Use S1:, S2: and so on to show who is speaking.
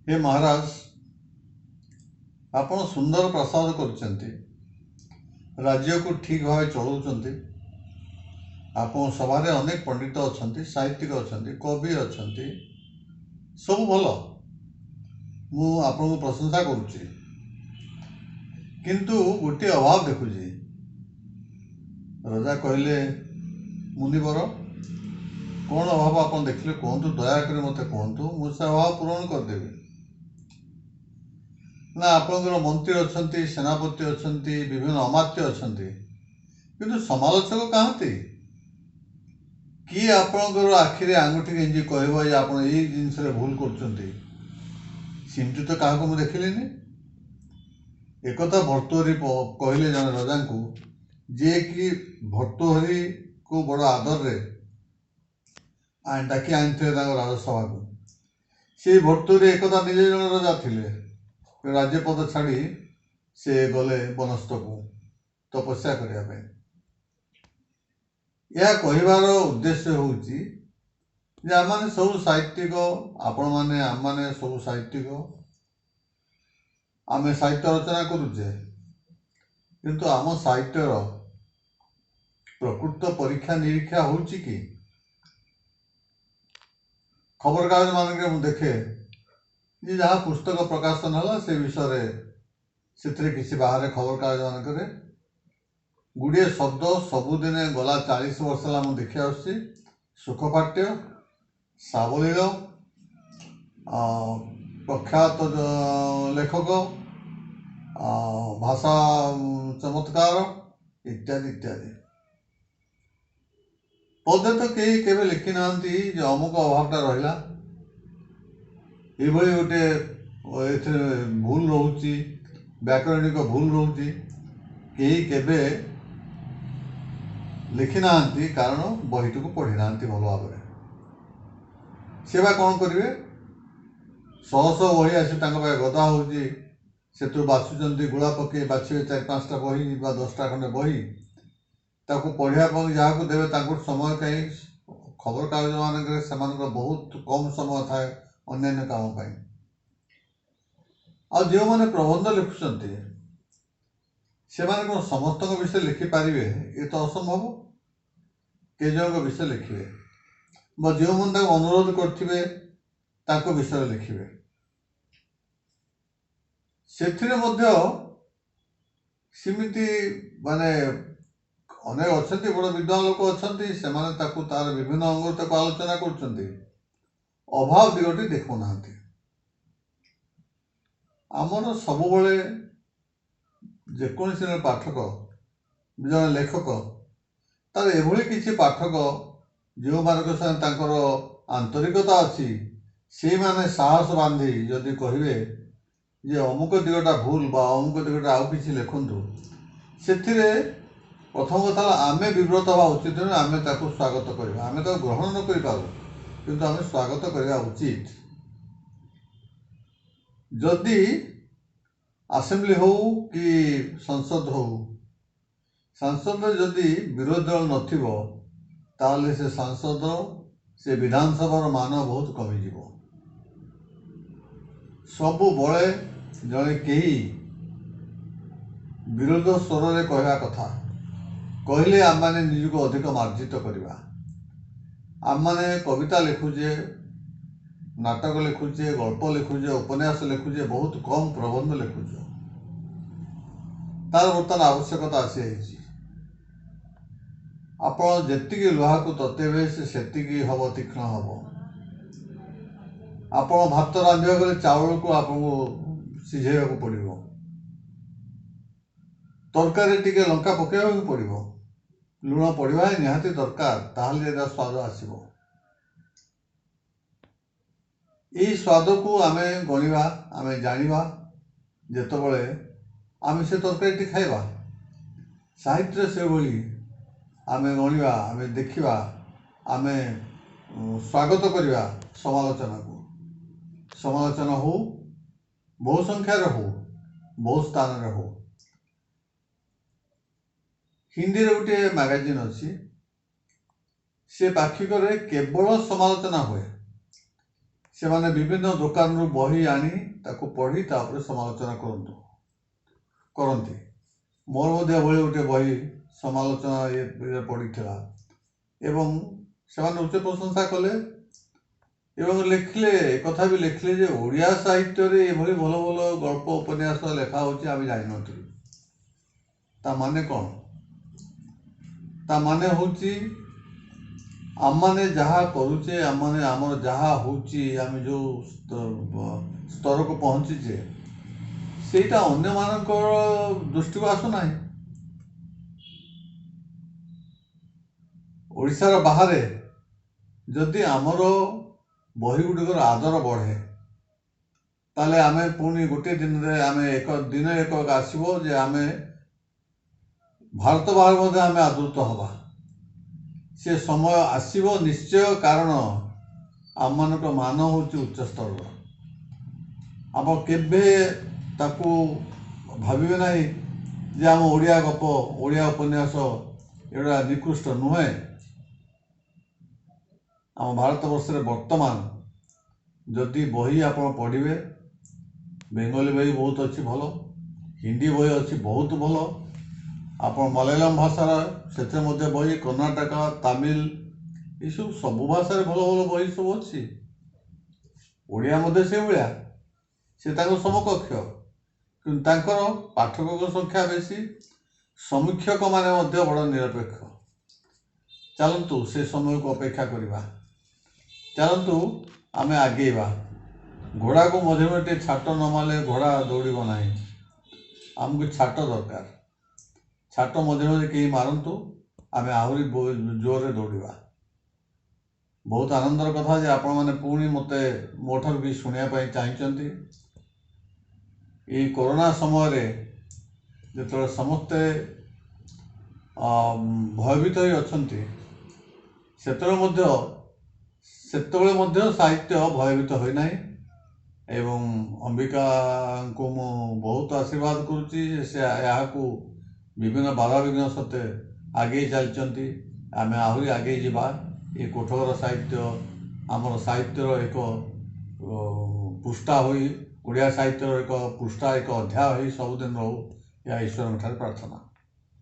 S1: हे महाराज, आपण सुंदर प्रसाद कर राज्य को ठीक भाव चलाउछन्ति। आपण सभारे अनेक पंडित अच्छा, साहित्यिक अच्छा, कवि अच्छा, सब भल। मु आपन को प्रशंसा करुच्ची, किंतु गोटे अभाव देखुची। राजा कहले, मुनिवर कौन अभाव आप देखले कहतु, दयाकोरी मत कहतु, मुझे अभाव पूरण करदेवी। ना आपंकर मंत्री अच्छा, सेनापति अच्छा, विभिन्न अमात्य अच्छा, किंतु समालोचक कहते किए आपंकर आखिरे आंगुठी गेंजी कह आप जिनस भूल कर तो क्या मुझे देखिली। एक भर्तृहरि कहले जन राजा को, जे कि भर्तृहरि को बड़ आदर रे डाकी आनी राजसभा को। से भर्तृहरि एक निजे जन राजा थिले, राज्यपद छाड़ी से गले बनस्थ को तपस्या करने। यह कहबार उद्देश्य हूँ आम सब साहित्यिक, आपण मैंने आम मैंने सब साहित्यिक, आम साहित्य रचना करुचे, किंतु आम साहित्यर प्रकृत परीक्षा निरीक्षा हो कि खबर कागज मान देखे जहाँ पुस्तक प्रकाशन है से विषय से किसी बाहर खबर कागज मानक गुड़े शब्द सबुदिने गला 40 वर्ष है देखी आसुच्छी। सुखपाट्य, सावलील, प्रख्यात लेखक, भाषा चमत्कार इत्यादि इत्यादि पदे तो कई केवे लिखि ना अमुक अभावटा रहा ये गोटे भूल रोची, व्याकरणिक भूल रोची, कई केवे लिखि ना, कारण बहीटी को पढ़ी ना भल भाव से कौन करेंगे। शह शह बही आसी गदा हो बाछुंट गुला पकई बाछे 4-5टा बही 10टा खंडे बही ताको पढ़िया जहाँ को देवे समय कहीं खबर कागज मान बहुत कम समय थाए अन्य काम आ जो मैंने प्रबंध लिखुंट से कौन समस्त विषय लिखिपारे, ये तो असंभव। के जन विषय लिखे जो मैंने अनुरोध करें विषय लिखे से सिमिति माने अनेक अच्छा बड़ विद्वान लोक अच्छा से तार विभिन्न अंग तक आलोचना कर अभाव दिगटी देखुना। आमर सब जेकोसी पाठक जन लेखक तार एभली किसी पाठक जो मानक संगर आंतरिकता अच्छी से माने साहस बांधी जदि कहे जे अमुक दिगटा भूल बा अमुक दिगटा आउ किसी लिखु से प्रथम कथा आम विव्रत हवा उचित नुहे। आम स्वागत करवा, आम ग्रहण न कर पारू किंतु आम स्वागत करवा उचित। जदि आसेम्बली हो कि संसद हो, सांसद जदि विरोधी दल नथिबो ताले से सांसद से विधानसभा मान बहुत कमिज। सबु बड़े जड़े कही विरोध स्वर में कहवा कथा कहले आम मैंने निज को अधिक मार्जित करवा। आम मैंने कविता लिखुचे, नाटक लिखुचे, गल्प लिखुचे, उपन्यास लिखुचे, बहुत कम प्रबंध लिखुचे। तार बर्तमान आवश्यकता आसी आप जी लुहा को ततेबे से हम तीक्ष्ण हम। आप भात रांधा गले चावल को आपको सीझे पड़ो, तरकारी टिके लंका पकड़ा पड़ो, लुण पड़ा निहाती दरकार, ताहले स्वाद आसो। यही स्वाद को आम गणवा, आम जाना जिते आम से तरकारी खाइबा। साहित्य से भली आम गणवा, आम देखा, आम स्वागत करवा समालोचना को। समालोचना हो बहु संख्यार हो, बहु स्थान हो। हिंदी रे गोटे मैगजीन अच्छी, से पाक्षिक केवल समालोचना हुए, ସେମାନେ ବିଭିନ୍ନ ଦୋକାନରୁ ବହି ଆଣି ତାକୁ ପଢ଼ି ତାପରେ ସମାଲୋଚନା କରନ୍ତି। ମୋର ମଧ୍ୟ ଏଭଳି ଗୋଟେ ବହି ସମାଲୋଚନା ଇଏରେ ପଡ଼ିଥିଲା ଏବଂ ସେମାନେ ଉଚ୍ଚ ପ୍ରଶଂସା କଲେ ଏବଂ ଲେଖିଲେ, ଏକଥା ବି ଲେଖିଲେ ଯେ ଓଡ଼ିଆ ସାହିତ୍ୟରେ ଏଭଳି ଭଲ ଭଲ ଗଳ୍ପ ଉପନ୍ୟାସ ଲେଖା ହେଉଛି ଆମେ ଜାଣିନଥିଲୁ। ତା ମାନେ କ'ଣ? ତା ମାନେ ହେଉଛି ଆମମାନେ ଯାହା କରୁଛେ, ଆମର ଯାହା ହେଉଛି, ଆମେ ଯେଉଁ ସ୍ତରକୁ ପହଞ୍ଚିଛେ ସେଇଟା ଅନ୍ୟମାନଙ୍କର ଦୃଷ୍ଟିକୁ ଆସୁନାହିଁ। ଓଡ଼ିଶାର ବାହାରେ ଯଦି ଆମର ବହି ଗୁଡ଼ିକର ଆଦର ବଢ଼େ ତାହେଲେ ଆମେ ପୁଣି ଗୋଟିଏ ଦିନରେ ଦିନ ଏକ ଆସିବ ଯେ ଆମେ ଭାରତ ବାହାରେ ମଧ୍ୟ ଆମେ ଆଦୃତ ହେବା। ସେ ସମୟ ଆସିବ ନିଶ୍ଚୟ, କାରଣ ଆମମାନଙ୍କ ମାନ ହେଉଛି ଉଚ୍ଚ ସ୍ତରର। ଆପଣ କେବେ ତାକୁ ଭାବିବେ ନାହିଁ ଯେ ଆମ ଓଡ଼ିଆ ଗପ, ଓଡ଼ିଆ ଉପନ୍ୟାସ ଏଗୁଡ଼ା ନିକୃଷ୍ଟ ନୁହେଁ। ଆମ ଭାରତବର୍ଷରେ ବର୍ତ୍ତମାନ ଯଦି ବହି ଆପଣ ପଢ଼ିବେ, ବେଙ୍ଗଲୀ ବହି ବହୁତ ଅଛି ଭଲ, ହିନ୍ଦୀ ବହି ଅଛି ବହୁତ ଭଲ, ଆପଣ ମଲୟାଲମ ଭାଷାର ସେଥିରେ ମଧ୍ୟ ବହି, କର୍ଣ୍ଣାଟକ, ତାମିଲ, ଏସବୁ ସବୁ ଭାଷାରେ ଭଲ ଭଲ ବହି ସବୁ ଅଛି। ଓଡ଼ିଆ ମଧ୍ୟ ସେଇଭଳିଆ, ସେ ତାଙ୍କ ସମକକ୍ଷ, କିନ୍ତୁ ତାଙ୍କର ପାଠକଙ୍କ ସଂଖ୍ୟା ବେଶୀ, ସମୀକ୍ଷକମାନେ ମଧ୍ୟ ବଡ଼ ନିରପେକ୍ଷ। ଚାଲନ୍ତୁ ସେ ସମୟକୁ ଅପେକ୍ଷା କରିବା, ଚାଲନ୍ତୁ ଆମେ ଆଗେଇବା। ଘୋଡ଼ାକୁ ମଝିରେ ମଝିରେ ଟିକେ ଛାଟ ନ ମାରିଲେ ଘୋଡ଼ା ଦୌଡ଼ିବ ନାହିଁ। ଆମକୁ ଛାଟ ଦରକାର, ଛାଟ ମଝିରେ ମଝିରେ କେହି ମାରନ୍ତୁ, ଆମେ ଆହୁରି ଜୋରରେ ଦୌଡ଼ିବା। ବହୁତ ଆନନ୍ଦର କଥା ଯେ ଆପଣମାନେ ପୁଣି ମୋତେ ମୋ ଠାରୁ କିଛି ଶୁଣିବା ପାଇଁ ଚାହିଁଛନ୍ତି। ଏଇ କରୋନା ସମୟରେ ଯେତେବେଳେ ସମସ୍ତେ ଭୟଭୀତ ହୋଇ ଅଛନ୍ତି, ସେତେବେଳେ ମଧ୍ୟ ସାହିତ୍ୟ ଭୟଭୀତ ହୋଇନାହିଁ ଏବଂ ଅମ୍ବିକାଙ୍କୁ ମୁଁ ବହୁତ ଆଶୀର୍ବାଦ କରୁଛି ଯେ ସେ ଏହାକୁ ବିଭିନ୍ନ ବାଧାବିଘ୍ନ ସତ୍ତ୍ୱେ ଆଗେଇ ଚାଲିଛନ୍ତି। ଆମେ ଆହୁରି ଆଗେଇ ଯିବା। ଏ କୋଠଘର ସାହିତ୍ୟ ଆମର ସାହିତ୍ୟର ଏକ ପୃଷ୍ଠା ହୋଇ, ଓଡ଼ିଆ ସାହିତ୍ୟର ଏକ ପୃଷ୍ଠା, ଏକ ଅଧ୍ୟାୟ ହୋଇ ସବୁଦିନ ରହୁ, ଏହା ଈଶ୍ୱରଙ୍କ ଠାରେ ପ୍ରାର୍ଥନା।